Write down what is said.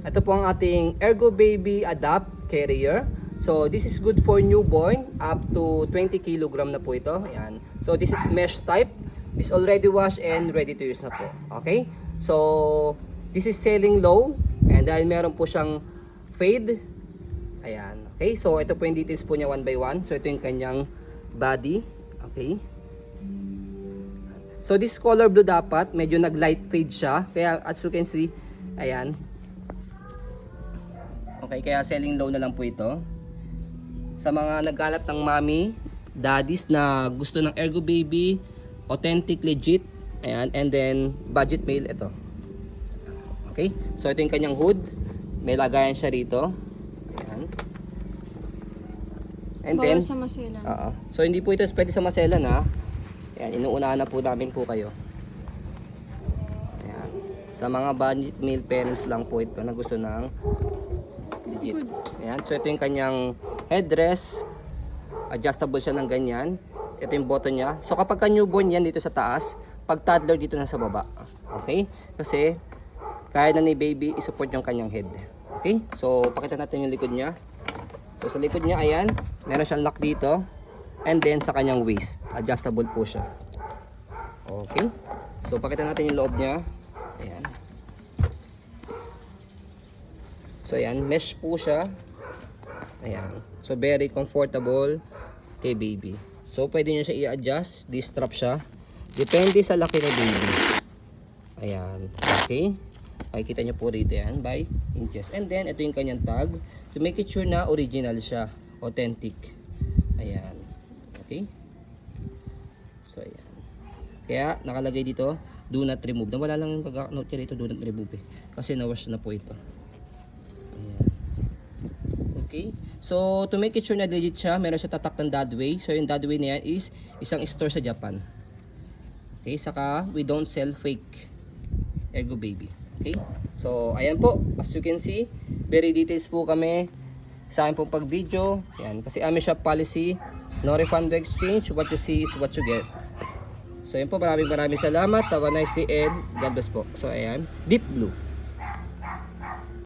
Ito po ang ating Ergo Baby Adapt Carrier. So this is good for newborn up to 20 kg na po ito. Ayan. So this is mesh type. This already washed and ready to use na po. Okay? So this is selling low. And dahil meron po siyang fade. Ayan. Okay? So ito po yung details po niya one by one. So ito yung kanyang body. Okay? So this color blue dapat. Medyo nag-light fade siya. Kaya as you can see, ayan. Okay, kaya selling low na lang po ito. Sa mga naghanap ng mommy, daddies na gusto ng Ergo Baby, authentic, legit, ayan, and then budget meal, ito. Okay, so ito yung kanyang hood. May lagayan siya rito. Ayan. And then, sa maselan. so hindi po ito pwede sa maselan, ha. Ayan, inuunahan na po namin po kayo. Ayan. Sa mga budget meal parents lang po ito na gusto ng legit. Ayan. So ito yung kanyang headrest. Adjustable siya ng ganyan. Ito yung button niya. So kapag ka newborn yan dito sa taas, pag toddler dito na sa baba. Okay? Kasi kaya na ni baby i-support yung kanyang head. Okay? So pakita natin yung likod niya. So sa likod niya, ayan, meron siyang lock dito. And then sa kanyang waist, adjustable po siya. Okay? So pakita natin yung loob niya. Ayan. So ayan, mesh po siya. Ayan. So very comfortable kay baby. So pwede nyo siya i-adjust, di-strap siya. Depende sa laki ng baby. Ayan. Okay. Makikita nyo po rito yan by inches. And then ito yung kanyang tag. To make it sure na original siya. Authentic. Ayan. Okay. So ayan. Kaya nakalagay dito, do not remove. Wala lang yung pag-note niya dito, do not remove eh. Kasi na-wash na po ito. Okay. So, to make it sure na legit siya, meron siya tatak ng Dadway. So, yung Dadway na yan is isang store sa Japan. Okay. Saka, we don't sell fake Ergo Baby. Okay. So, ayan po. As you can see, very details po kami sa akin pong pag-video. Yan. Kasi amin shop policy, no refund or exchange. What you see is what you get. So, ayan po. Maraming salamat. Have a nice day and God bless po. So, ayan. Deep blue.